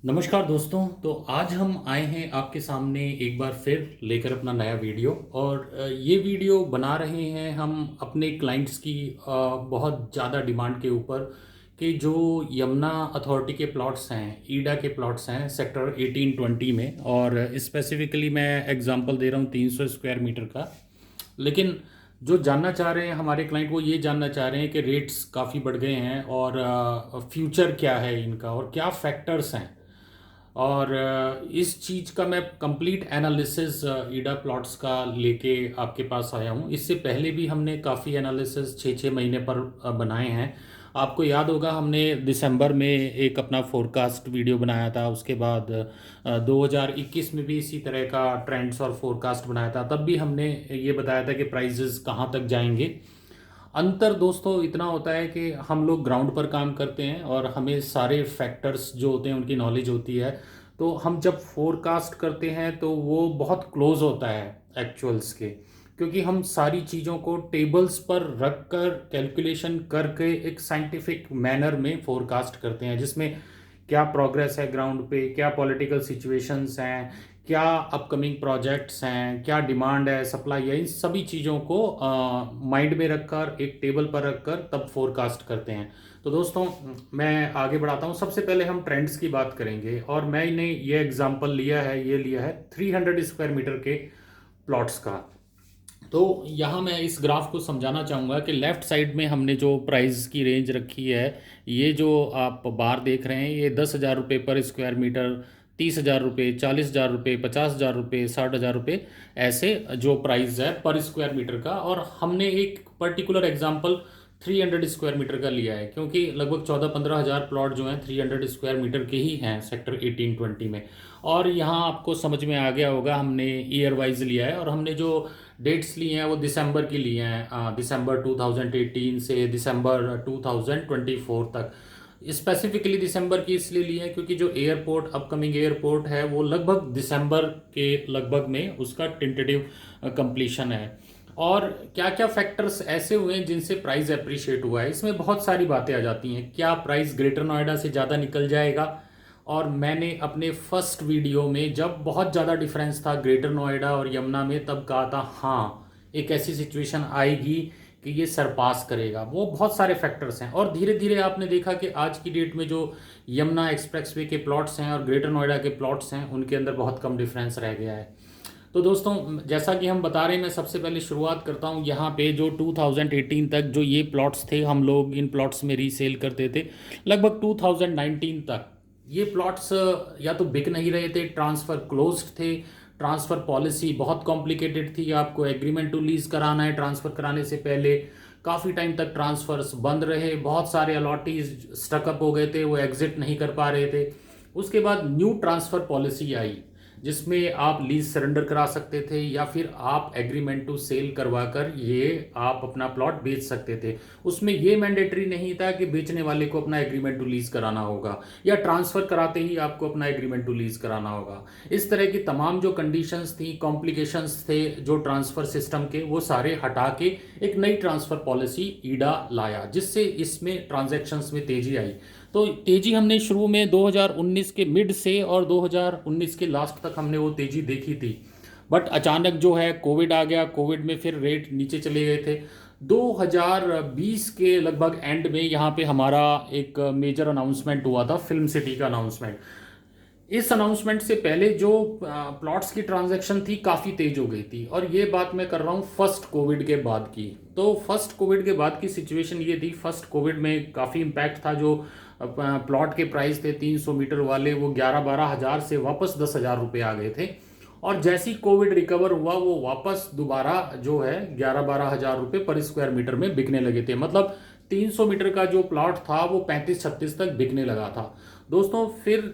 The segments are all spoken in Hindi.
नमस्कार दोस्तों। तो आज हम आए हैं आपके सामने एक बार फिर लेकर अपना नया वीडियो। और ये वीडियो बना रहे हैं हम अपने क्लाइंट्स की बहुत ज़्यादा डिमांड के ऊपर कि जो यमुना अथॉरिटी के प्लॉट्स हैं, ईडा के प्लॉट्स हैं सेक्टर 1820 में। और स्पेसिफिकली मैं एग्जांपल दे रहा हूँ 300 स्क्वायर मीटर का। लेकिन जो जानना चाह रहे हैं हमारे क्लाइंट, वो ये जानना चाह रहे हैं कि रेट्स काफ़ी बढ़ गए हैं और फ्यूचर क्या है इनका और क्या फैक्टर्स हैं। और इस चीज़ का मैं कंप्लीट एनालिसिस ईडा प्लॉट्स का लेके आपके पास आया हूँ। इससे पहले भी हमने काफ़ी एनालिसिस 6-6 महीने पर बनाए हैं। आपको याद होगा हमने दिसंबर में एक अपना फोरकास्ट वीडियो बनाया था। उसके बाद 2021 में भी इसी तरह का ट्रेंड्स और फोरकास्ट बनाया था। तब भी हमने ये बताया था कि प्राइजेस कहाँ तक जाएंगे। अंतर दोस्तों इतना होता है कि हम लोग ग्राउंड पर काम करते हैं और हमें सारे फैक्टर्स जो होते हैं उनकी नॉलेज होती है। तो हम जब फोरकास्ट करते हैं तो वो बहुत क्लोज होता है एक्चुअल्स के, क्योंकि हम सारी चीज़ों को टेबल्स पर रख कर कैलकुलेशन करके एक साइंटिफिक मैनर में फोरकास्ट करते हैं, जिसमें क्या प्रोग्रेस है ग्राउंड पे, क्या पॉलिटिकल सिचुएशंस हैं, क्या अपकमिंग प्रोजेक्ट्स हैं, क्या डिमांड है, सप्लाई है, इन सभी चीज़ों को माइंड में रखकर एक टेबल पर रखकर तब फोरकास्ट करते हैं। तो दोस्तों मैं आगे बढ़ाता हूँ। सबसे पहले हम ट्रेंड्स की बात करेंगे और मैंने ये एग्जांपल लिया है, ये लिया है 300 स्क्वायर मीटर के प्लॉट्स का। तो यहाँ मैं इस ग्राफ को समझाना चाहूँगा कि लेफ़्ट साइड में हमने जो प्राइस की रेंज रखी है, ये जो आप बार देख रहे हैं, ये 10,000 रुपये पर स्क्वायर मीटर, 30,000 रुपये, 40,000 रुपये, 50,000 रुपये, 60,000 रुपये, ऐसे जो प्राइस है पर स्क्वायर मीटर का। और हमने एक पर्टिकुलर एग्जांपल 300 स्क्वायर मीटर का लिया है, क्योंकि लगभग 14-15 हज़ार प्लॉट जो हैं 300 स्क्वायर मीटर के ही हैं सेक्टर 1820 में। और यहाँ आपको समझ में आ गया होगा, हमने ईयर वाइज लिया है और हमने जो डेट्स लिए हैं वो दिसंबर की लिए हैं, दिसंबर 2018 से दिसंबर 2024 तक। स्पेसिफिकली दिसंबर की इसलिए लिए हैं क्योंकि जो एयरपोर्ट, अपकमिंग एयरपोर्ट है, वो लगभग दिसंबर के लगभग में उसका टेंटेटिव कंप्लीशन है। और क्या क्या फैक्टर्स ऐसे हुए हैं जिनसे प्राइस अप्रिशिएट हुआ है, इसमें बहुत सारी बातें आ जाती हैं। क्या प्राइस ग्रेटर नोएडा से ज़्यादा निकल जाएगा? और मैंने अपने फर्स्ट वीडियो में जब बहुत ज़्यादा डिफरेंस था ग्रेटर नोएडा और यमुना में, तब कहा था हाँ एक ऐसी सिचुएशन आएगी कि ये सरपास करेगा। वो बहुत सारे फैक्टर्स हैं और धीरे धीरे आपने देखा कि आज की डेट में जो यमुना एक्सप्रेसवे के प्लॉट्स हैं और ग्रेटर नोएडा के प्लॉट्स हैं, उनके अंदर बहुत कम डिफरेंस रह गया है। तो दोस्तों जैसा कि हम बता रहे हैं, मैं सबसे पहले शुरुआत करता हूँ यहाँ पे। जो 2018 तक जो ये प्लॉट्स थे, हम लोग इन प्लॉट्स में रीसेल करते थे। लगभग 2019 तक ये प्लॉट्स या तो बिक नहीं रहे थे, ट्रांसफ़र क्लोज्ड थे, ट्रांसफ़र पॉलिसी बहुत कॉम्प्लिकेटेड थी। आपको एग्रीमेंट टू लीज कराना है, ट्रांसफ़र कराने से पहले काफ़ी टाइम तक ट्रांसफ़र्स बंद रहे। बहुत सारे अलॉटीज स्टकअप हो गए थे, वो एग्जिट नहीं कर पा रहे थे। उसके बाद न्यू ट्रांसफ़र पॉलिसी आई, जिसमें आप लीज सरेंडर करा सकते थे या फिर आप एग्रीमेंट टू सेल करवा कर ये आप अपना प्लॉट बेच सकते थे। उसमें ये मैंडेटरी नहीं था कि बेचने वाले को अपना एग्रीमेंट टू लीज कराना होगा या ट्रांसफ़र कराते ही आपको अपना एग्रीमेंट टू लीज कराना होगा। इस तरह की तमाम जो कंडीशंस थी, कॉम्प्लिकेशंस थे जो ट्रांसफ़र सिस्टम के, वो सारे हटा के एक नई ट्रांसफ़र पॉलिसी ईडा लाया, जिससे इसमें ट्रांजैक्शंस में तेज़ी आई। तो तेजी हमने शुरू में 2019 के मिड से और 2019 के लास्ट तक हमने वो तेजी देखी थी। बट अचानक जो है कोविड आ गया, कोविड में फिर रेट नीचे चले गए थे। 2020 के लगभग एंड में यहाँ पे हमारा एक मेजर अनाउंसमेंट हुआ था, फिल्म सिटी का अनाउंसमेंट। इस अनाउंसमेंट से पहले जो प्लॉट्स की ट्रांजैक्शन थी काफ़ी तेज हो गई थी। और ये बात मैं कर रहा हूँ फर्स्ट कोविड के बाद की। तो फर्स्ट कोविड के बाद की सिचुएशन ये थी, फर्स्ट कोविड में काफ़ी इम्पैक्ट था। जो प्लॉट के प्राइस थे 300 मीटर वाले, वो 11-12 हज़ार से वापस 10,000 रुपये आ गए थे। और जैसे ही कोविड रिकवर हुआ, वो वापस दोबारा जो है 11-12 हज़ार रुपये पर स्क्वायर मीटर में बिकने लगे थे। मतलब 300 मीटर का जो प्लॉट था वो 35-36 तक बिकने लगा था। दोस्तों फिर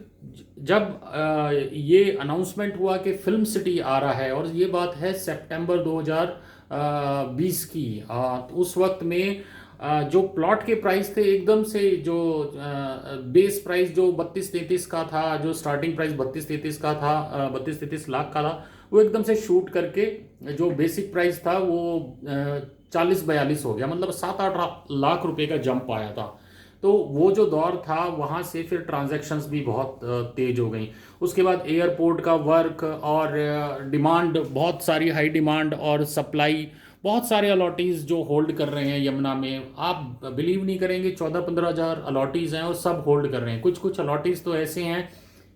जब ये अनाउंसमेंट हुआ कि फिल्म सिटी आ रहा है, और ये बात है सितंबर 2020 की, तो उस वक्त में जो प्लॉट के प्राइस थे एकदम से, जो बेस प्राइस जो 32-33 का था, जो स्टार्टिंग प्राइस 32-33 का था, 32-33 लाख का था, वो एकदम से शूट करके जो बेसिक प्राइस था वो 40-42 हो गया। मतलब 7-8 लाख रुपए का जंप आया था। तो वो जो दौर था वहाँ से फिर ट्रांजैक्शंस भी बहुत तेज हो गई। उसके बाद एयरपोर्ट का वर्क और डिमांड, बहुत सारी हाई डिमांड और सप्लाई, बहुत सारे अलॉटीज़ जो होल्ड कर रहे हैं यमुना में। आप बिलीव नहीं करेंगे, 14-15 हज़ार अलॉटीज़ हैं और सब होल्ड कर रहे हैं। कुछ कुछ अलॉटीज़ तो ऐसे हैं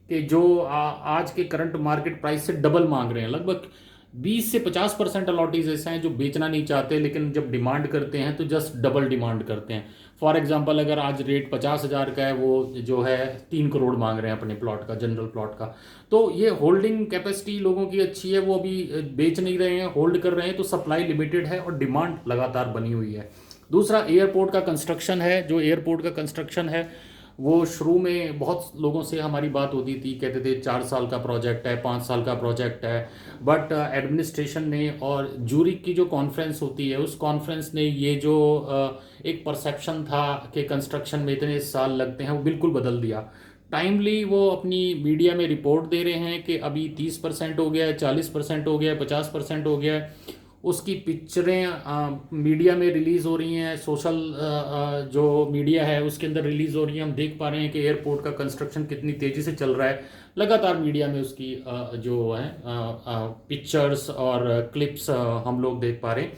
कि जो आज के करंट मार्केट प्राइस से डबल मांग रहे हैं। लगभग 20 से 50% अलॉटीज ऐसे हैं जो बेचना नहीं चाहते, लेकिन जब डिमांड करते हैं तो जस्ट डबल डिमांड करते हैं। फॉर एग्जांपल, अगर आज रेट 50 हज़ार का है, वो जो है 3 करोड़ मांग रहे हैं अपने प्लॉट का, जनरल प्लॉट का। तो ये होल्डिंग कैपेसिटी लोगों की अच्छी है, वो अभी बेच नहीं रहे हैं, होल्ड कर रहे हैं। तो सप्लाई लिमिटेड है और डिमांड लगातार बनी हुई है। दूसरा एयरपोर्ट का कंस्ट्रक्शन है। जो एयरपोर्ट का कंस्ट्रक्शन है वो शुरू में बहुत लोगों से हमारी बात होती थी, कहते थे 4 साल का प्रोजेक्ट है, 5 साल का प्रोजेक्ट है। बट एडमिनिस्ट्रेशन ने और जूरिक की जो कॉन्फ्रेंस होती है, उस कॉन्फ्रेंस ने ये जो एक परसेप्शन था कि कंस्ट्रक्शन में इतने साल लगते हैं, वो बिल्कुल बदल दिया। टाइमली वो अपनी मीडिया में रिपोर्ट दे रहे हैं कि अभी 30% हो गया है, 40% हो गया है, 50% हो गया है। उसकी पिक्चरें मीडिया में रिलीज़ हो रही हैं, सोशल जो मीडिया है उसके अंदर रिलीज़ हो रही हैं। हम देख पा रहे हैं कि एयरपोर्ट का कंस्ट्रक्शन कितनी तेज़ी से चल रहा है। लगातार मीडिया में उसकी जो है पिक्चर्स और क्लिप्स हम लोग देख पा रहे हैं।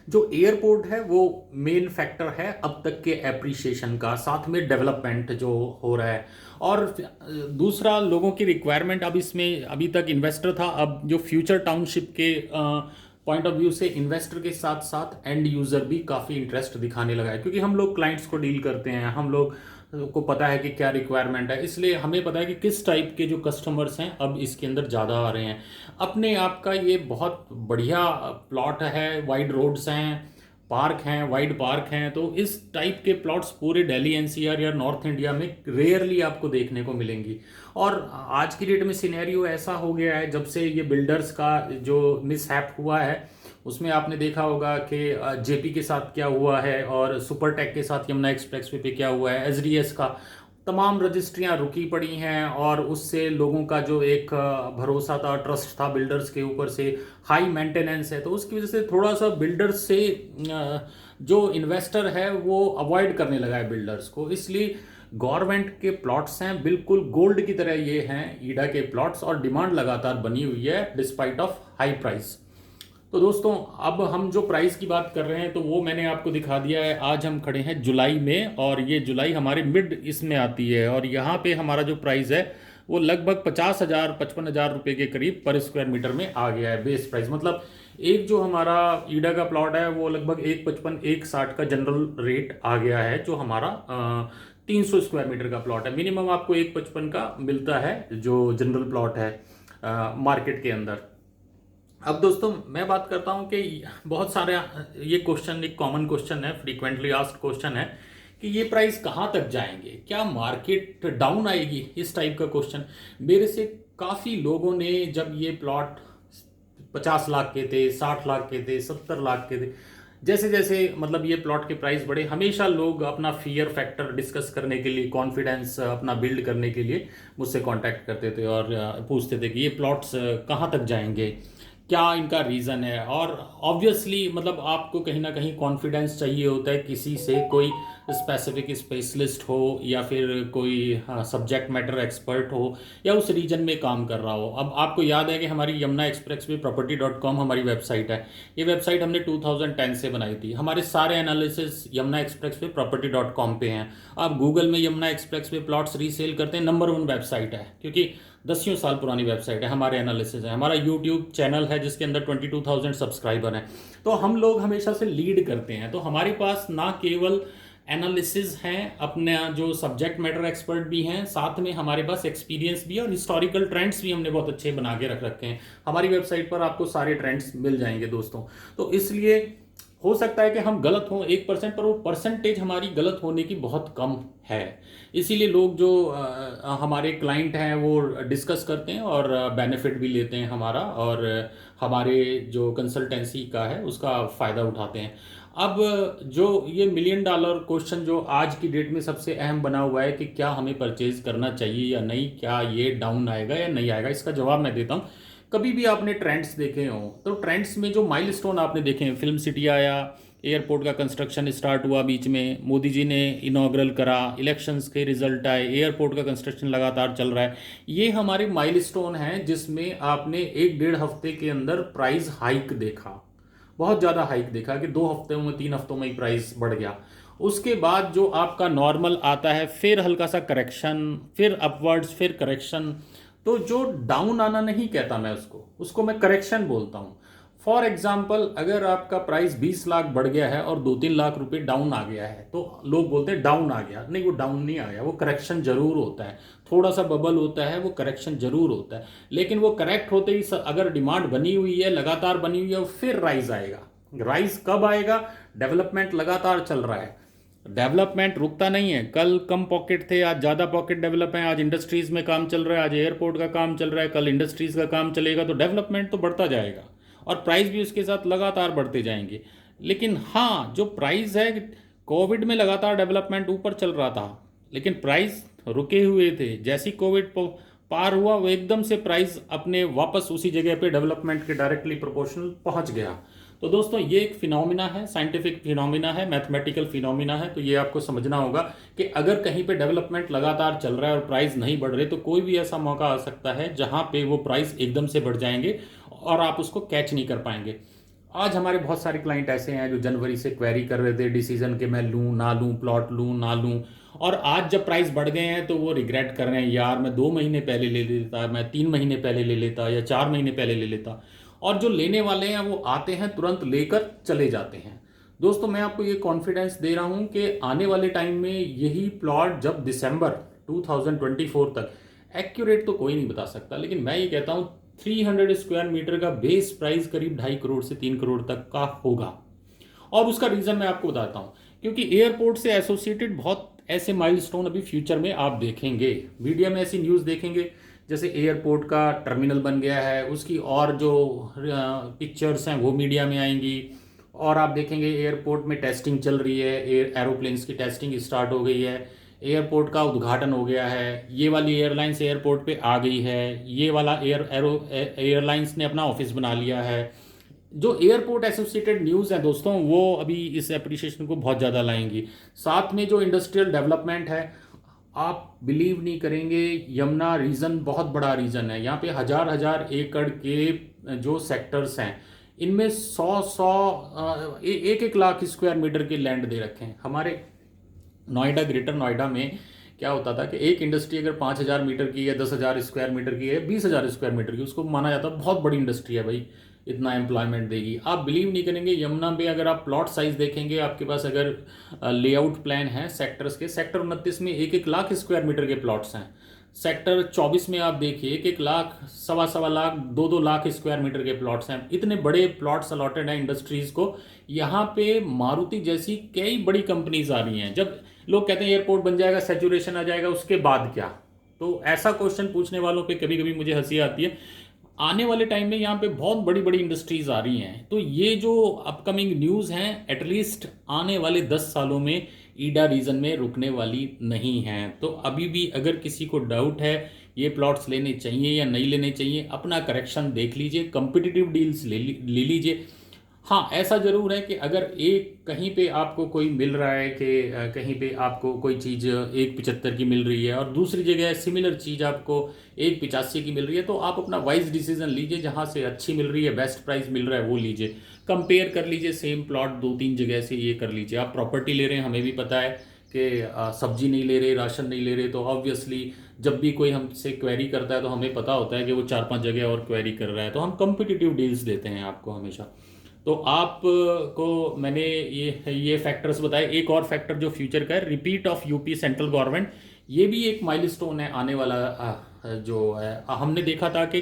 जो एयरपोर्ट है वो मेन फैक्टर है अब तक के एप्रिसिएशन का, साथ में डेवलपमेंट जो हो रहा है। और दूसरा, लोगों की रिक्वायरमेंट अब इसमें, अभी तक इन्वेस्टर था, अब जो फ्यूचर टाउनशिप के पॉइंट ऑफ व्यू से इन्वेस्टर के साथ साथ एंड यूज़र भी काफ़ी इंटरेस्ट दिखाने लगा है। क्योंकि हम लोग क्लाइंट्स को डील करते हैं, हम लोग को पता है कि क्या रिक्वायरमेंट है, इसलिए हमें पता है कि किस टाइप के जो कस्टमर्स हैं अब इसके अंदर ज़्यादा आ रहे हैं। अपने आप का ये बहुत बढ़िया प्लॉट है, वाइड रोड्स हैं, पार्क हैं, वाइड पार्क हैं। तो इस टाइप के प्लॉट्स पूरे दिल्ली एनसीआर या नॉर्थ इंडिया में रेयरली आपको देखने को मिलेंगी। और आज की डेट में सिनेरियो ऐसा हो गया है, जब से ये बिल्डर्स का जो मिसहैप हुआ है, उसमें आपने देखा होगा कि जेपी के साथ क्या हुआ है और सुपरटेक के साथ यमुना एक्सप्रेस वे पे क्या हुआ है। एसडीएस का तमाम रजिस्ट्रियां रुकी पड़ी हैं और उससे लोगों का जो एक भरोसा था, ट्रस्ट था बिल्डर्स के ऊपर से, हाई मेंटेनेंस है। तो उसकी वजह से थोड़ा सा बिल्डर्स से जो इन्वेस्टर है वो अवॉइड करने लगा है बिल्डर्स को। इसलिए गवर्नमेंट के प्लॉट्स हैं, बिल्कुल गोल्ड की तरह ये हैं ईडा के प्लॉट्स, और डिमांड लगातार बनी हुई है डिस्पाइट ऑफ हाई प्राइस। तो दोस्तों, अब हम जो प्राइस की बात कर रहे हैं तो वो मैंने आपको दिखा दिया है। आज हम खड़े हैं जुलाई में, और ये जुलाई हमारे मिड इसमें आती है, और यहाँ पे हमारा जो प्राइस है वो लगभग 50,000 55,000 रुपये के करीब पर स्क्वायर मीटर में आ गया है बेस प्राइस। मतलब एक जो हमारा ईडा का प्लॉट है वो लगभग 155 160 का जनरल रेट आ गया है, जो हमारा 300 स्क्वायर मीटर का प्लॉट है। मिनिमम आपको 155 का मिलता है जो जनरल प्लॉट है मार्केट के अंदर। अब दोस्तों, मैं बात करता हूं कि बहुत सारे, ये क्वेश्चन एक कॉमन क्वेश्चन है, फ्रीक्वेंटली आस्क्ड क्वेश्चन है कि ये प्राइस कहां तक जाएंगे, क्या मार्केट डाउन आएगी, इस टाइप का क्वेश्चन मेरे से काफ़ी लोगों ने, जब ये प्लॉट 50 लाख के थे, 60 लाख के थे, 70 लाख के थे, जैसे जैसे मतलब ये प्लॉट के प्राइस बढ़े, हमेशा लोग अपना फियर फैक्टर डिस्कस करने के लिए, कॉन्फिडेंस अपना बिल्ड करने के लिए मुझसे कांटेक्ट करते थे और पूछते थे कि ये प्लॉट्स कहाँ तक जाएंगे, क्या इनका रीज़न है। और ऑब्वियसली मतलब आपको कहीं ना कहीं कॉन्फिडेंस चाहिए होता है किसी से, कोई स्पेसिफिक स्पेशलिस्ट हो या फिर कोई सब्जेक्ट मैटर एक्सपर्ट हो या उस रीजन में काम कर रहा हो। अब आपको याद है कि हमारी यमुना एक्सप्रेस वे property.com हमारी वेबसाइट है। ये वेबसाइट हमने 2010 से बनाई थी। हमारे सारे analysis Yamuna express way property.com पे हैं। आप गूगल में Yamuna express way plots resale करते हैं, नंबर 1 वेबसाइट है, क्योंकि 10 साल पुरानी वेबसाइट है। हमारे एनालिसिस है, हमारा यूट्यूब चैनल है जिसके अंदर 22,000 सब्सक्राइबर हैं। तो हम लोग हमेशा से लीड करते हैं। तो हमारे पास ना केवल एनालिसिस हैं, अपने जो सब्जेक्ट मैटर एक्सपर्ट भी हैं, साथ में हमारे पास एक्सपीरियंस भी है और हिस्टोरिकल ट्रेंड्स भी हमने बहुत अच्छे बना के रख रखे हैं। हमारी वेबसाइट पर आपको सारे ट्रेंड्स मिल जाएंगे दोस्तों। तो इसलिए हो सकता है कि हम गलत हों 1%, पर वो परसेंटेज हमारी गलत होने की बहुत कम है। इसीलिए लोग जो हमारे क्लाइंट हैं वो डिस्कस करते हैं और बेनिफिट भी लेते हैं हमारा, और हमारे जो कंसल्टेंसी का है उसका फ़ायदा उठाते हैं। अब जो ये $1 मिलियन क्वेश्चन जो आज की डेट में सबसे अहम बना हुआ है कि क्या हमें परचेज करना चाहिए या नहीं, क्या ये डाउन आएगा या नहीं आएगा, इसका जवाब मैं देता हूँ। कभी भी आपने ट्रेंड्स देखे हो तो ट्रेंड्स में जो माइलस्टोन आपने देखे हैं, फिल्म सिटी आया, एयरपोर्ट का कंस्ट्रक्शन स्टार्ट हुआ, बीच में मोदी जी ने इनॉग्रल करा, इलेक्शंस के रिजल्ट आए, एयरपोर्ट का कंस्ट्रक्शन लगातार चल रहा है। ये हमारे माइलस्टोन हैं जिसमें आपने 1-1.5 हफ्ते के अंदर प्राइस हाइक देखा, बहुत ज़्यादा हाइक देखा कि 2 हफ्तों में 3 हफ्तों में ही प्राइस बढ़ गया। उसके बाद जो आपका नॉर्मल आता है, फिर हल्का सा करेक्शन, फिर अपवर्ड्स, फिर करेक्शन। तो जो डाउन आना नहीं कहता मैं उसको मैं करेक्शन बोलता हूँ। फॉर एग्जाम्पल, अगर आपका प्राइस 20 लाख बढ़ गया है और 2-3 लाख रुपए डाउन आ गया है तो लोग बोलते हैं डाउन आ गया। नहीं, वो डाउन नहीं आया, वो करेक्शन जरूर होता है। थोड़ा सा बबल होता है, वो करेक्शन जरूर होता है, लेकिन वो करेक्ट होते ही अगर डिमांड बनी हुई है, लगातार बनी हुई है, फिर राइज आएगा। राइज कब आएगा? डेवलपमेंट लगातार चल रहा है, डेवलपमेंट रुकता नहीं है। कल कम पॉकेट थे, आज ज़्यादा पॉकेट डेवलप है। आज इंडस्ट्रीज़ में काम चल रहा है, आज एयरपोर्ट का काम चल रहा है, कल इंडस्ट्रीज़ का काम चलेगा। तो डेवलपमेंट तो बढ़ता जाएगा और प्राइस भी उसके साथ लगातार बढ़ते जाएंगे। लेकिन हाँ, जो प्राइस है, कोविड में लगातार डेवलपमेंट ऊपर चल रहा था, लेकिन प्राइस रुके हुए थे। जैसी कोविड पार हुआ, वो एकदम से प्राइस अपने वापस उसी जगह पे डेवलपमेंट के डायरेक्टली प्रोपोर्शनल पहुंच गया। तो दोस्तों, ये एक फिनोमिना है, साइंटिफिक फिनोमिना है, मैथमेटिकल फिनोमिना है। तो ये आपको समझना होगा कि अगर कहीं पे डेवलपमेंट लगातार चल रहा है और प्राइस नहीं बढ़ रहे, तो कोई भी ऐसा मौका आ सकता है जहां पे वो प्राइस एकदम से बढ़ जाएंगे और आप उसको कैच नहीं कर पाएंगे। आज हमारे बहुत सारे क्लाइंट ऐसे हैं जो जनवरी से क्वेरी कर रहे थे डिसीजन के मैं लूँ ना लूँ, प्लॉट लूँ ना लूँ, और आज जब प्राइस बढ़ गए हैं तो वो रिग्रेट कर रहे हैं, यार मैं 2 महीने पहले ले लेता, मैं 3 महीने पहले ले लेता, या 4 महीने पहले ले लेता। और जो लेने वाले हैं वो आते हैं, तुरंत लेकर चले जाते हैं। दोस्तों, मैं आपको ये कॉन्फिडेंस दे रहा हूँ कि आने वाले टाइम में यही प्लॉट जब दिसंबर 2024 तक, एक्यूरेट तो कोई नहीं बता सकता, लेकिन मैं ये कहता हूँ 300 स्क्वायर मीटर का बेस प्राइस करीब 2.5 करोड़ से 3 करोड़ तक का होगा। और उसका रीज़न मैं आपको बताता हूँ, क्योंकि एयरपोर्ट से एसोसिएटेड बहुत ऐसे माइलस्टोन अभी फ्यूचर में आप देखेंगे, मीडिया में ऐसी न्यूज़ देखेंगे, जैसे एयरपोर्ट का टर्मिनल बन गया है, उसकी और जो पिक्चर्स हैं वो मीडिया में आएंगी। और आप देखेंगे एयरपोर्ट में टेस्टिंग चल रही है, एरोप्लेन्स की टेस्टिंग स्टार्ट हो गई है, एयरपोर्ट का उद्घाटन हो गया है, ये वाली एयरलाइंस एयरपोर्ट पे आ गई है, ये वाला एयरलाइंस ने अपना ऑफिस बना लिया है। जो एयरपोर्ट एसोसिएटेड न्यूज़ है दोस्तों, वो अभी इस एप्रिसिएशन को बहुत ज़्यादा लाएंगी। साथ में जो इंडस्ट्रियल डेवलपमेंट है, आप बिलीव नहीं करेंगे, यमुना रीजन बहुत बड़ा रीजन है। यहाँ पे हजार हजार एकड़ के जो सेक्टर्स हैं, इनमें 1-1 लाख स्क्वायर मीटर के लैंड दे रखे हैं। हमारे नोएडा, ग्रेटर नोएडा में क्या होता था कि एक इंडस्ट्री अगर 5,000 मीटर की है, 10,000 स्क्वायर मीटर की है, 20,000 स्क्वायर मीटर की, उसको माना जाता है बहुत बड़ी इंडस्ट्री है भाई, इतना एम्प्लॉयमेंट देगी। आप बिलीव नहीं करेंगे, यमुना पे अगर आप प्लॉट साइज देखेंगे, आपके पास अगर लेआउट प्लान है सेक्टर्स के, सेक्टर 29 में 1-1 लाख स्क्वायर मीटर के प्लॉट्स हैं। सेक्टर 24 में आप देखिए 1-1 लाख, 1.25 लाख, 2-2 लाख स्क्वायर मीटर के प्लॉट्स हैं। इतने बड़े प्लॉट्स अलॉटेड हैं इंडस्ट्रीज को। यहाँ पे मारुति जैसी कई बड़ी कंपनीज आ रही हैं। जब लोग कहते हैं एयरपोर्ट बन जाएगा, सैचुरेशन आ जाएगा, उसके बाद क्या, तो ऐसा क्वेश्चन पूछने वालों पे कभी कभी मुझे हंसी आती है। आने वाले टाइम में यहाँ पे बहुत बड़ी बड़ी इंडस्ट्रीज आ रही हैं, तो ये जो अपकमिंग न्यूज़ हैं, एटलीस्ट आने वाले 10 सालों में ईडा रीजन में रुकने वाली नहीं है। तो अभी भी अगर किसी को डाउट है ये प्लॉट्स लेने चाहिए या नहीं लेने चाहिए, अपना करेक्शन देख लीजिए, कंपिटिटिव डील्स ले लीजिए। हाँ, ऐसा जरूर है कि अगर एक कहीं पे आपको कोई मिल रहा है कि कहीं पे आपको कोई चीज़ 1,75 की मिल रही है और दूसरी जगह सिमिलर चीज़ आपको 1,85 की मिल रही है, तो आप अपना वाइज डिसीजन लीजिए, जहाँ से अच्छी मिल रही है, बेस्ट प्राइस मिल रहा है, वो लीजिए। कंपेयर कर लीजिए सेम प्लॉट 2-3 जगह से, ये कर लीजिए। आप प्रॉपर्टी ले रहे हैं, हमें भी पता है कि सब्जी नहीं ले रहे, राशन नहीं ले रहे, तो ऑब्वियसली जब भी कोई हमसे क्वेरी करता है तो हमें पता होता है कि वो 4-5 जगह और क्वेरी कर रहा है, तो हम कंपिटिटिव डील्स देते हैं आपको हमेशा। तो आप को मैंने ये फैक्टर्स बताए। एक और फैक्टर जो फ्यूचर का है, repeat of UP central government, ये भी एक माइलस्टोन है आने वाला। जो है, हमने देखा था कि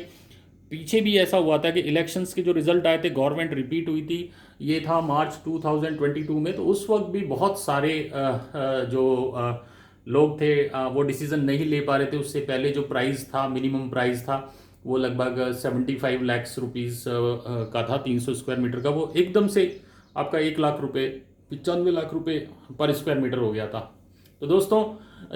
पीछे भी ऐसा हुआ था कि इलेक्शंस के जो रिजल्ट आए थे, गवर्नमेंट रिपीट हुई थी, ये था मार्च 2022 में। तो उस वक्त भी बहुत सारे जो लोग थे वो डिसीजन नहीं ले पा रहे थे। उससे पहले जो प्राइस था, मिनिमम प्राइस था, वो लगभग 75 लाख रुपीज़ का था 300 स्क्वायर मीटर का। वो एकदम से आपका 1 लाख रुपए, 95 लाख रुपए पर स्क्वायर मीटर हो गया था। तो दोस्तों,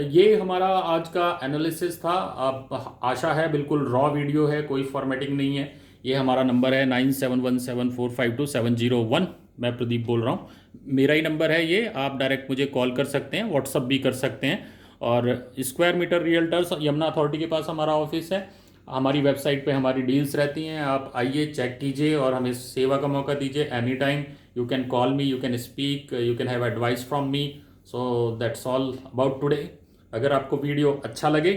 ये हमारा आज का एनालिसिस था। आप आशा है बिल्कुल रॉ वीडियो है, कोई फॉर्मेटिंग नहीं है। ये हमारा नंबर है 9717452701। मैं प्रदीप बोल रहा हूँ। मेरा ही नंबर है ये, आप डायरेक्ट मुझे कॉल कर सकते हैं, व्हाट्सअप भी कर सकते हैं। और square metre realtors Yamuna authority के पास हमारा ऑफिस है। हमारी वेबसाइट पे हमारी डील्स रहती हैं, आप आइए, चेक कीजिए और हमें सेवा का मौका दीजिए। Any time you can call me, you can speak, you can have advice from me. So that's all about today. अगर आपको वीडियो अच्छा लगे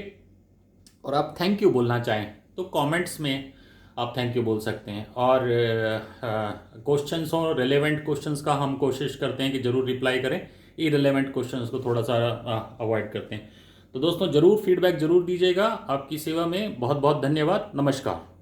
और आप थैंक यू बोलना चाहें तो कमेंट्स में आप थैंक यू बोल सकते हैं। और क्वेश्चंस हो, रिलेवेंट क्वेश्चंस का हम कोशिश करते हैं कि ज़रूर रिप्लाई करें, इररिलेवेंट क्वेश्चंस को थोड़ा सा अवॉइड करते हैं। तो दोस्तों ज़रूर फीडबैक ज़रूर दीजिएगा। आपकी सेवा में बहुत बहुत धन्यवाद। नमस्कार।